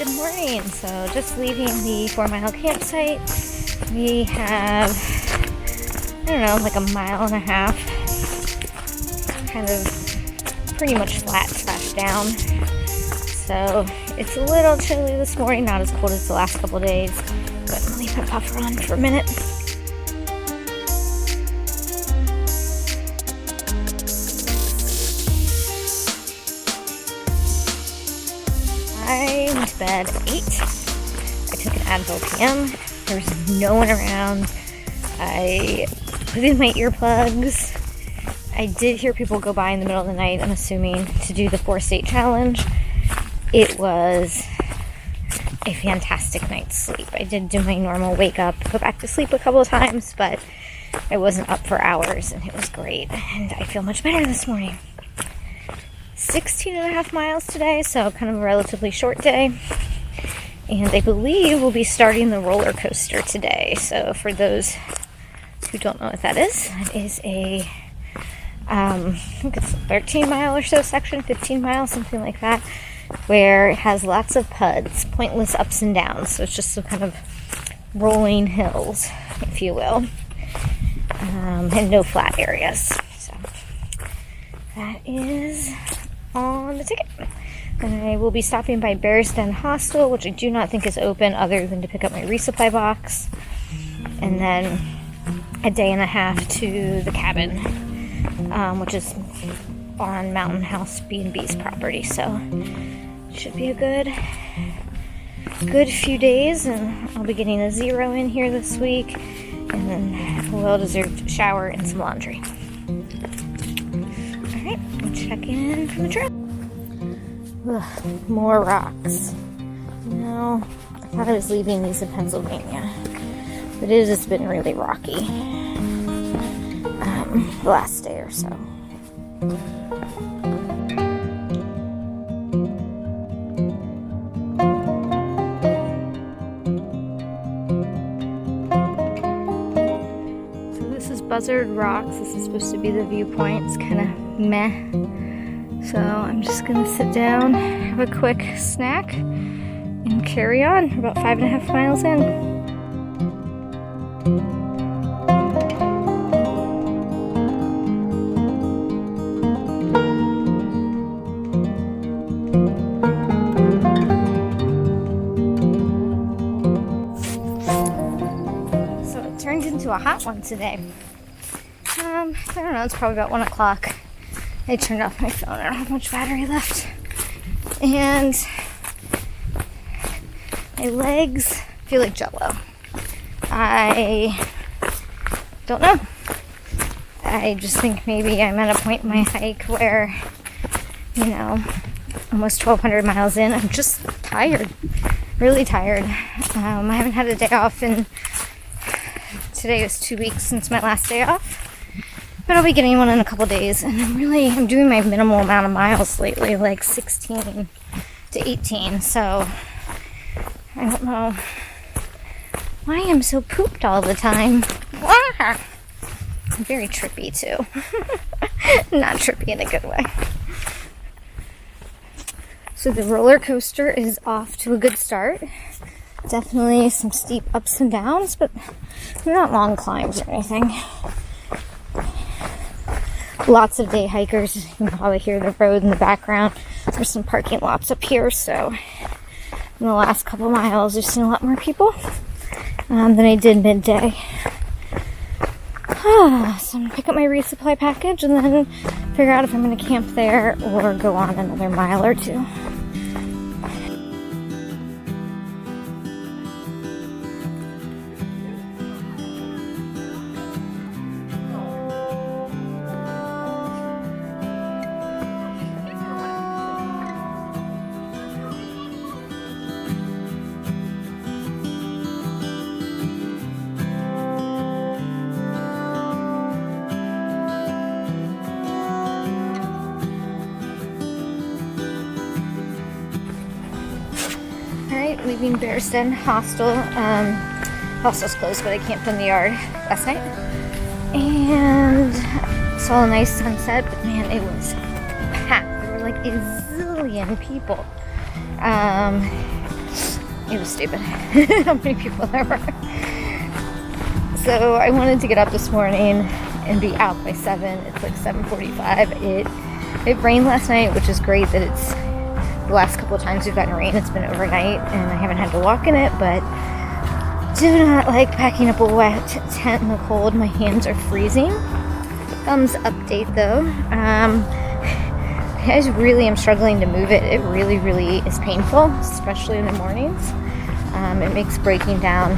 Good morning. So just leaving the 4-mile campsite. We have, I don't know, like a mile and a half, kind of pretty much flat slash down. So it's a little chilly this morning, not as cold as the last couple of days, but I'm gonna leave my puffer on for a minute. I went to bed at 8. I took an Advil PM. There was no one around. I put in my earplugs. I did hear people go by in the middle of the night, I'm assuming, to do the 4-state challenge. It was a fantastic night's sleep. I did do my normal wake up, go back to sleep a couple of times, but I wasn't up for hours, and it was great. And I feel much better this morning. 16.5 miles today, so kind of a relatively short day. And I believe we'll be starting the roller coaster today. So for those who don't know what that is a, I think it's a 13-mile or so section, 15 miles, something like that, where it has lots of PUDs, pointless ups and downs. So it's just some kind of rolling hills, if you will, and no flat areas. So that is on the ticket. I will be stopping by Bear's Den Hostel, which I do not think is open other than to pick up my resupply box, and then a day and a half to the cabin, which is on Mountain House B&B's property. So it should be a good few days, and I'll be getting a 0 in here this week, and then a well-deserved shower and some laundry. Alright, we'll check in from the trail. Ugh, more rocks. No, I thought I was leaving these in Pennsylvania, but it has been really rocky the last day or so. So this is Buzzard Rocks. This is supposed to be the viewpoint. It's kind of meh. So I'm just gonna sit down, have a quick snack, and carry on. We're about 5.5 miles in. So it turned into a hot one today. I don't know, it's probably about 1 o'clock. I turned off my phone. I don't have much battery left. And my legs feel like Jell-O. I don't know. I just think maybe I'm at a point in my hike where, you know, almost 1,200 miles in, I'm just tired. Really tired. I haven't had a day off, and today was 2 weeks since my last day off. But I'll be getting one in a couple days, and I'm doing my minimal amount of miles lately, like 16 to 18, so I don't know why I'm so pooped all the time. I'm very trippy too. Not trippy in a good way. So the roller coaster is off to a good start. Definitely some steep ups and downs, but they're not long climbs or anything. Lots of day hikers. You can probably hear the road in the background. There's some parking lots up here, so in the last couple miles I've seen a lot more people than I did midday. So I'm gonna pick up my resupply package and then figure out if I'm gonna camp there or go on another mile or two. Alright, leaving Bear's Den Hostel. Hostel's closed, but I camped in the yard last night. And saw a nice sunset, but man, it was packed. There were like a zillion people. It was stupid how many people there were. So I wanted to get up this morning and be out by 7. It's like 7:45. It rained last night, which is great that it's the last couple of times we've gotten rain. It's been overnight and I haven't had to walk in it, but do not like packing up a wet tent in the cold. My hands are freezing. Thumbs update though. I really am struggling to move it. It really, really is painful, especially in the mornings. It makes breaking down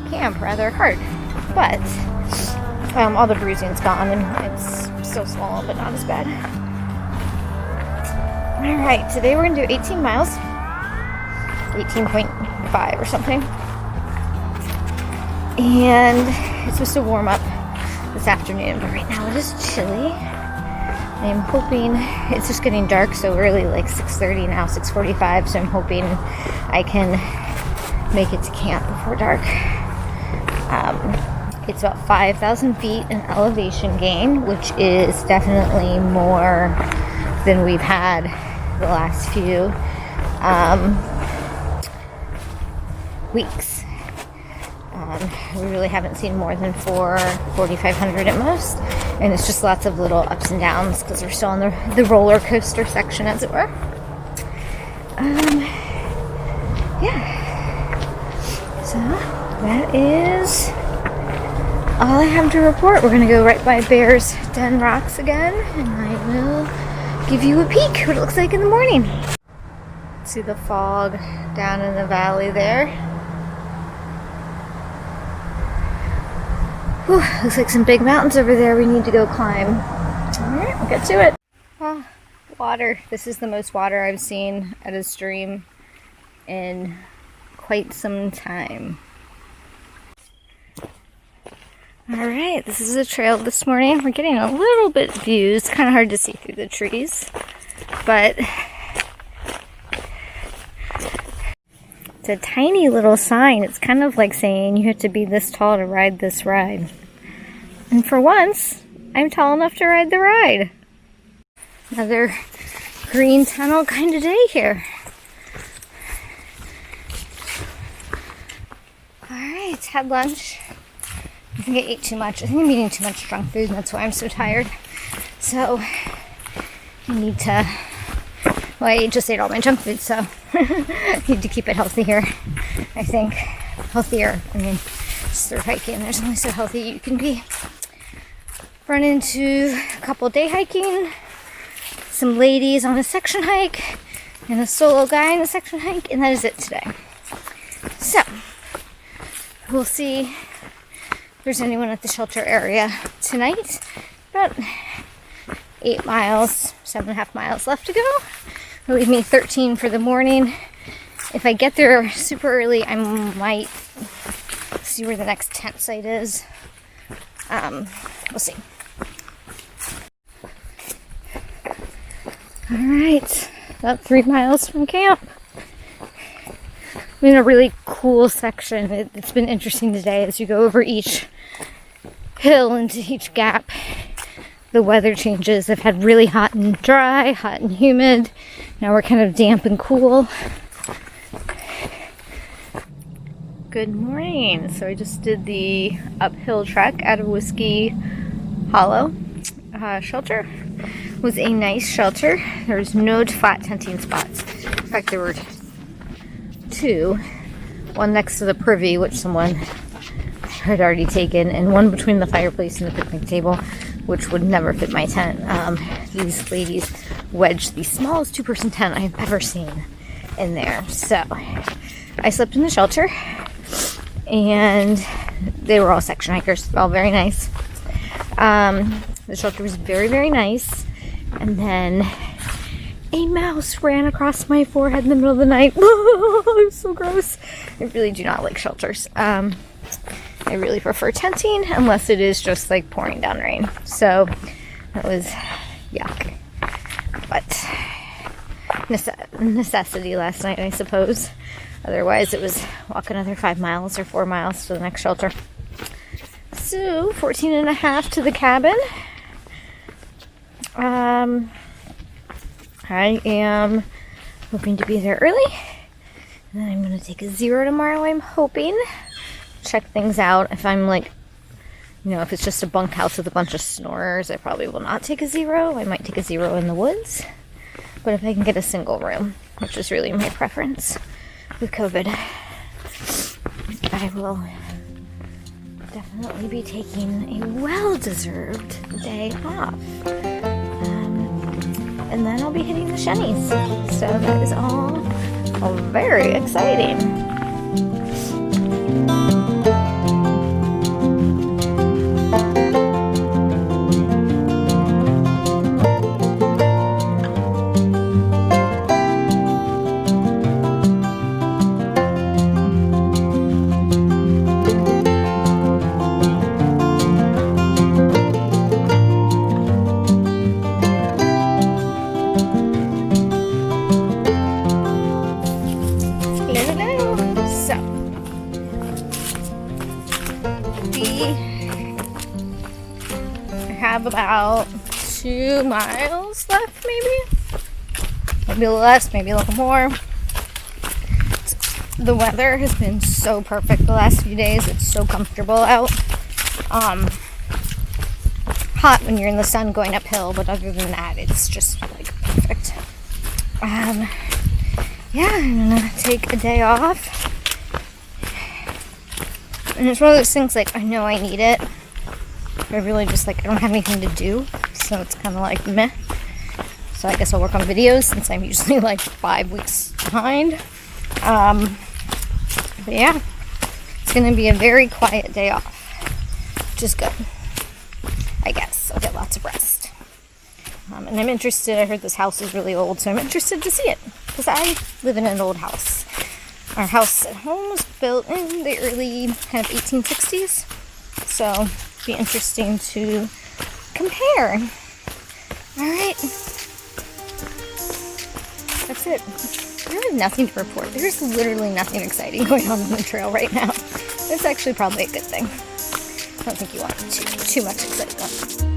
camp rather hard, but all the bruising's gone and it's still small, but not as bad. All right, today we're gonna do 18 miles, 18.5 or something, and it's supposed to warm up this afternoon, but right now it is chilly. I'm hoping, it's just getting dark so early, like 6:30 now, 6:45, so I'm hoping I can make it to camp before dark. It's about 5,000 feet in elevation gain, which is definitely more than we've had the last few weeks. We really haven't seen more than 4,500 at most, and it's just lots of little ups and downs because we're still on the roller coaster section, as it were. Yeah. So that is all I have to report. We're gonna go right by Bear's Den Rocks again, and I will give you a peek what it looks like in the morning. See the fog down in the valley there. Whew, looks like some big mountains over there we need to go climb. Alright, we'll get to it. Oh, water. This is the most water I've seen at a stream in quite some time. Alright, this is the trail this morning. We're getting a little bit view. It's kind of hard to see through the trees, but it's a tiny little sign. It's kind of like saying you have to be this tall to ride this ride. And for once, I'm tall enough to ride the ride. Another green tunnel kind of day here. Alright, had lunch. I think I ate too much. I think I'm eating too much junk food, and that's why I'm so tired. So, I need to... Well, I just ate all my junk food, so I need to keep it healthy here, I think. Healthier. I mean, just through hiking, there's only so healthy you can be. Run into a couple day hiking, some ladies on a section hike, and a solo guy on a section hike, and that is it today. So, we'll see if there's anyone at the shelter area tonight. About 8 miles, 7.5 miles left to go. It'll leave me 13 for the morning. If I get there super early, I might see where the next tent site is. We'll see. Alright, about 3 miles from camp. I'm in a really cool section. It's been interesting today as you go over each hill into each gap. The weather changes. I've had really hot and dry, hot and humid. Now we're kind of damp and cool. Good morning. So I just did the uphill trek out of Whiskey Hollow shelter. It was a nice shelter. There was no flat tenting spots. In fact, there were 2. One next to the privy, which someone had already taken, and one between the fireplace and the picnic table, which would never fit my tent. These ladies wedged the smallest 2-person tent I've ever seen in there. So I slept in the shelter, and they were all section hikers, all very nice. The shelter was very, very nice. And then a mouse ran across my forehead in the middle of the night. It was so gross. I really do not like shelters. I really prefer tenting unless it is just like pouring down rain. So that was yuck. But necessity last night, I suppose. Otherwise, it was walk another 5 miles or 4 miles to the next shelter. So 14.5 to the cabin. I am hoping to be there early And then I'm gonna take a 0 tomorrow, I'm hoping. Check things out. If I'm like, you know, if it's just a bunkhouse with a bunch of snorers, I probably will not take a 0. I might take a 0 in the woods. But if I can get a single room, which is really my preference with COVID, I will definitely be taking a well-deserved day off. And then I'll be hitting the Shenies. So that is all very exciting. About 2 miles left, maybe less, maybe a little more. The weather has been so perfect the last few days. It's so comfortable out. Hot when you're in the sun going uphill, but other than that, it's just like perfect. Yeah, I'm gonna take a day off, and it's one of those things like I know I need it. I really just like, I don't have anything to do, so it's kind of like meh. So I guess I'll work on videos since I'm usually like 5 weeks behind. But yeah, it's gonna be a very quiet day off, which is good. I guess I'll get lots of rest. And I'm interested, I heard this house is really old, so I'm interested to see it, because I live in an old house. Our house at home was built in the early kind of 1860s, so be interesting to compare. All right, that's it. I have nothing to report. There's literally nothing exciting going on the trail right now. It's actually probably a good thing. I don't think you want too much excitement.